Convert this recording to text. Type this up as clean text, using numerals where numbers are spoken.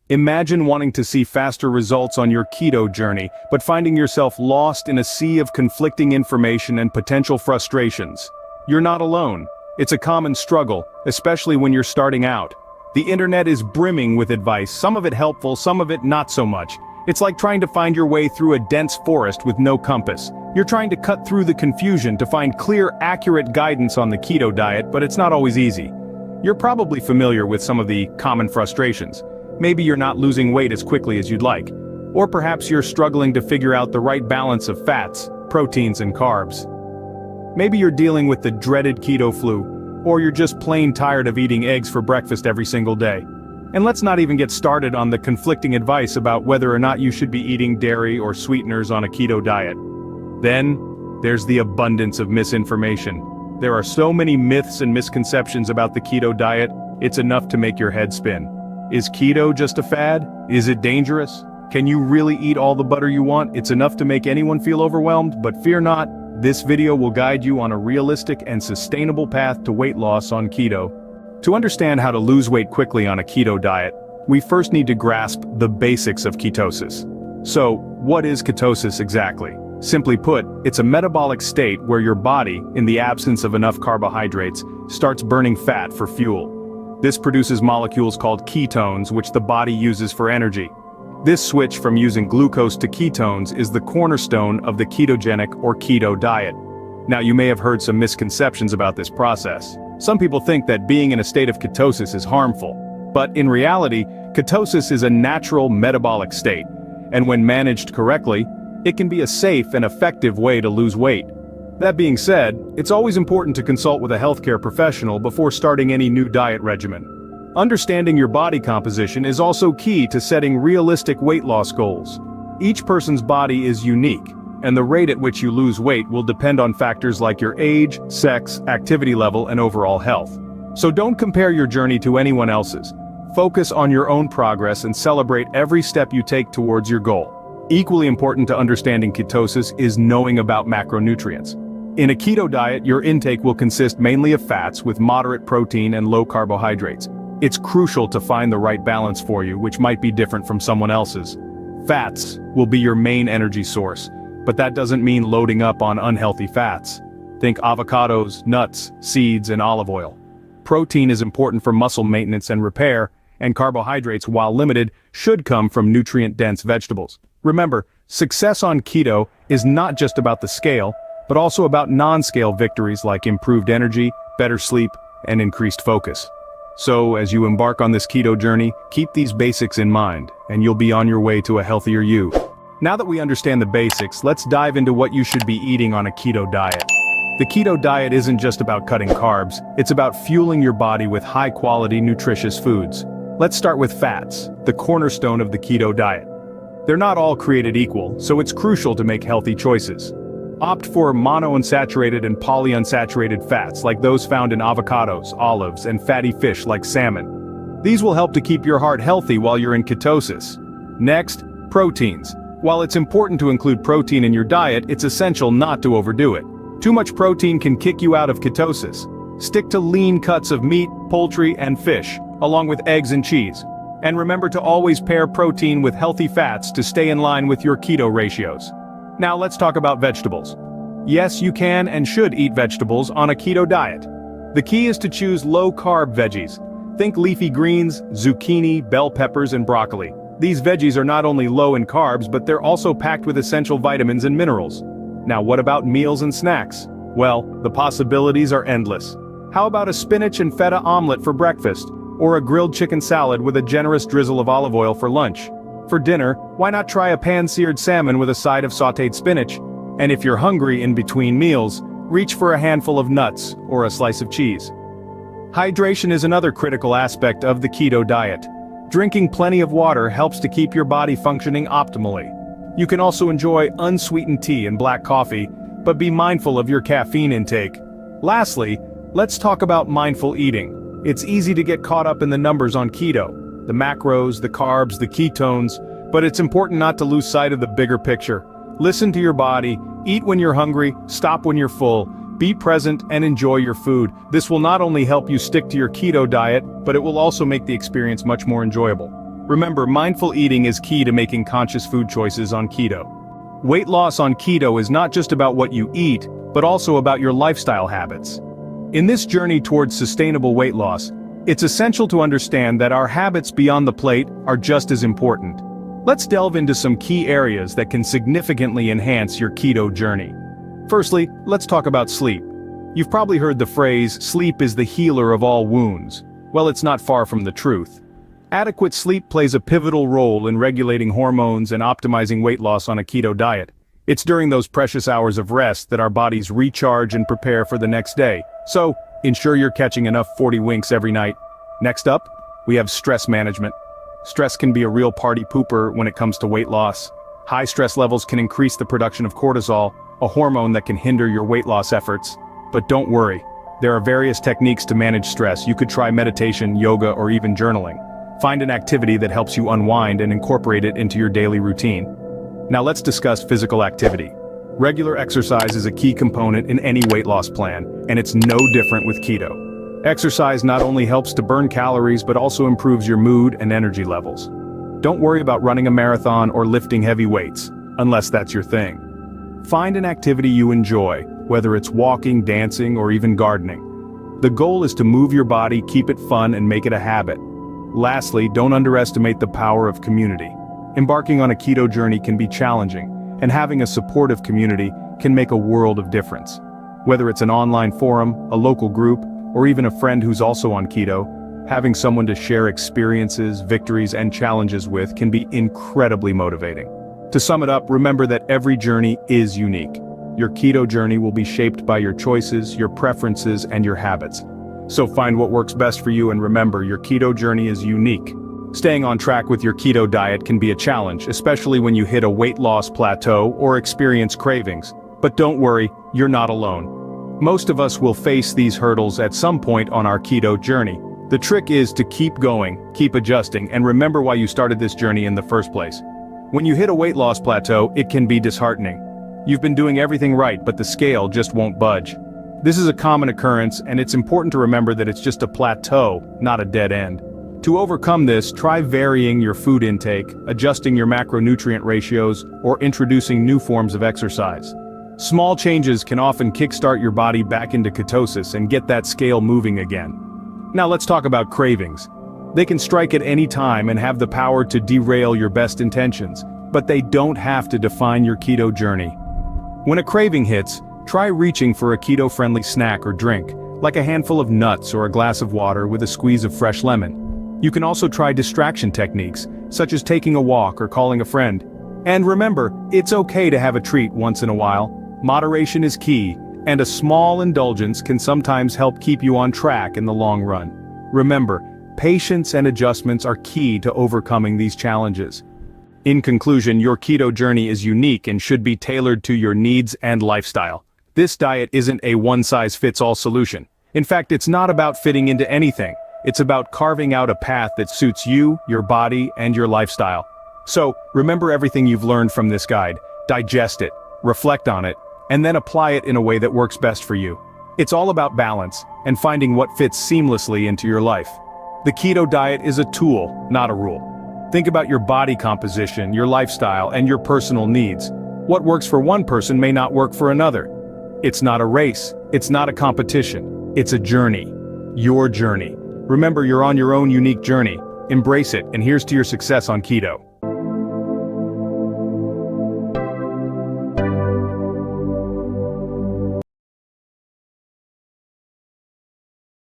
Imagine wanting to see faster results on your keto journey, but finding yourself lost in a sea of conflicting information and potential frustrations. You're not alone. It's a common struggle, especially when you're starting out. The internet is brimming with advice, some of it helpful, some of it not so much. It's like trying to find your way through a dense forest with no compass. You're trying to cut through the confusion to find clear, accurate guidance on the keto diet, but it's not always easy. You're probably familiar with some of the common frustrations. Maybe you're not losing weight as quickly as you'd like. Or perhaps you're struggling to figure out the right balance of fats, proteins, and carbs. Maybe you're dealing with the dreaded keto flu, or you're just plain tired of eating eggs for breakfast every single day. And let's not even get started on the conflicting advice about whether or not you should be eating dairy or sweeteners on a keto diet. Then, there's the abundance of misinformation. There are so many myths and misconceptions about the keto diet, it's enough to make your head spin. Is keto just a fad? Is it dangerous? Can you really eat all the butter you want? It's enough to make anyone feel overwhelmed, but fear not. This video will guide you on a realistic and sustainable path to weight loss on keto. To understand how to lose weight quickly on a keto diet, we first need to grasp the basics of ketosis. So, what is ketosis exactly? Simply put, it's a metabolic state where your body, in the absence of enough carbohydrates, starts burning fat for fuel. This produces molecules called ketones, which the body uses for energy. This switch from using glucose to ketones is the cornerstone of the ketogenic or keto diet. Now, you may have heard some misconceptions about this process. Some people think that being in a state of ketosis is harmful. But in reality, ketosis is a natural metabolic state, and when managed correctly, it can be a safe and effective way to lose weight. That being said, it's always important to consult with a healthcare professional before starting any new diet regimen. Understanding your body composition is also key to setting realistic weight loss goals. Each person's body is unique, and the rate at which you lose weight will depend on factors like your age, sex, activity level, and overall health. So don't compare your journey to anyone else's. Focus on your own progress and celebrate every step you take towards your goal. Equally important to understanding ketosis is knowing about macronutrients. In a keto diet, your intake will consist mainly of fats with moderate protein and low carbohydrates. It's crucial to find the right balance for you, which might be different from someone else's. Fats will be your main energy source, but that doesn't mean loading up on unhealthy fats. Think avocados, nuts, seeds, and olive oil. Protein is important for muscle maintenance and repair, and carbohydrates, while limited, should come from nutrient-dense vegetables. Remember, success on keto is not just about the scale, but also about non-scale victories like improved energy, better sleep, and increased focus. So, as you embark on this keto journey, keep these basics in mind, and you'll be on your way to a healthier you. Now that we understand the basics, let's dive into what you should be eating on a keto diet. The keto diet isn't just about cutting carbs, it's about fueling your body with high-quality, nutritious foods. Let's start with fats, the cornerstone of the keto diet. They're not all created equal, so it's crucial to make healthy choices. Opt for monounsaturated and polyunsaturated fats like those found in avocados, olives, and fatty fish like salmon. These will help to keep your heart healthy while you're in ketosis. Next, proteins. While it's important to include protein in your diet, it's essential not to overdo it. Too much protein can kick you out of ketosis. Stick to lean cuts of meat, poultry, and fish, along with eggs and cheese. And remember to always pair protein with healthy fats to stay in line with your keto ratios. Now let's talk about vegetables. Yes, you can and should eat vegetables on a keto diet. The key is to choose low-carb veggies. Think leafy greens, zucchini, bell peppers, and broccoli. These veggies are not only low in carbs, but they're also packed with essential vitamins and minerals. Now what about meals and snacks? Well, the possibilities are endless. How about a spinach and feta omelet for breakfast? Or a grilled chicken salad with a generous drizzle of olive oil for lunch? For dinner, why not try a pan-seared salmon with a side of sautéed spinach? And if you're hungry in between meals, reach for a handful of nuts or a slice of cheese. Hydration is another critical aspect of the keto diet. Drinking plenty of water helps to keep your body functioning optimally. You can also enjoy unsweetened tea and black coffee, but be mindful of your caffeine intake. Lastly, let's talk about mindful eating. It's easy to get caught up in the numbers on keto. The macros, the carbs, the ketones, but it's important not to lose sight of the bigger picture. Listen to your body, eat when you're hungry, stop when you're full, be present and enjoy your food. This will not only help you stick to your keto diet, but it will also make the experience much more enjoyable. Remember, mindful eating is key to making conscious food choices on keto. Weight loss on keto is not just about what you eat, but also about your lifestyle habits. In this journey towards sustainable weight loss, it's essential to understand that our habits beyond the plate are just as important. Let's delve into some key areas that can significantly enhance your keto journey. Firstly, let's talk about sleep. You've probably heard the phrase, sleep is the healer of all wounds. Well, it's not far from the truth. Adequate sleep plays a pivotal role in regulating hormones and optimizing weight loss on a keto diet. It's during those precious hours of rest that our bodies recharge and prepare for the next day. So, ensure you're catching enough 40 winks every night. Next up, we have stress management. Stress can be a real party pooper when it comes to weight loss. High stress levels can increase the production of cortisol, a hormone that can hinder your weight loss efforts. But don't worry, there are various techniques to manage stress. You could try meditation, yoga, or even journaling. Find an activity that helps you unwind and incorporate it into your daily routine. Now let's discuss physical activity. Regular exercise is a key component in any weight loss plan, and it's no different with keto. Exercise not only helps to burn calories but also improves your mood and energy levels. Don't worry about running a marathon or lifting heavy weights, unless that's your thing. Find an activity you enjoy, whether it's walking, dancing, or even gardening. The goal is to move your body, keep it fun, and make it a habit. Lastly, don't underestimate the power of community. Embarking on a keto journey can be challenging, and having a supportive community can make a world of difference. Whether it's an online forum, a local group, or even a friend who's also on keto, having someone to share experiences, victories, and challenges with can be incredibly motivating. To sum it up, remember that every journey is unique. Your keto journey will be shaped by your choices, your preferences, and your habits. So find what works best for you, and remember, your keto journey is unique. Staying on track with your keto diet can be a challenge, especially when you hit a weight loss plateau or experience cravings. But don't worry, you're not alone. Most of us will face these hurdles at some point on our keto journey. The trick is to keep going, keep adjusting, and remember why you started this journey in the first place. When you hit a weight loss plateau, it can be disheartening. You've been doing everything right, but the scale just won't budge. This is a common occurrence, and it's important to remember that it's just a plateau, not a dead end. To overcome this, try varying your food intake, adjusting your macronutrient ratios, or introducing new forms of exercise. Small changes can often kickstart your body back into ketosis and get that scale moving again. Now let's talk about cravings. They can strike at any time and have the power to derail your best intentions, but they don't have to define your keto journey. When a craving hits, try reaching for a keto-friendly snack or drink, like a handful of nuts or a glass of water with a squeeze of fresh lemon. You can also try distraction techniques, such as taking a walk or calling a friend. And remember, it's okay to have a treat once in a while. Moderation is key, and a small indulgence can sometimes help keep you on track in the long run. Remember, patience and adjustments are key to overcoming these challenges. In conclusion, your keto journey is unique and should be tailored to your needs and lifestyle. This diet isn't a one-size-fits-all solution. In fact, it's not about fitting into anything. It's about carving out a path that suits you, your body, and your lifestyle. So, remember everything you've learned from this guide, digest it, reflect on it, and then apply it in a way that works best for you. It's all about balance and finding what fits seamlessly into your life. The keto diet is a tool, not a rule. Think about your body composition, your lifestyle, and your personal needs. What works for one person may not work for another. It's not a race, it's not a competition, it's a journey. Your journey. Remember, you're on your own unique journey. Embrace it, and here's to your success on keto.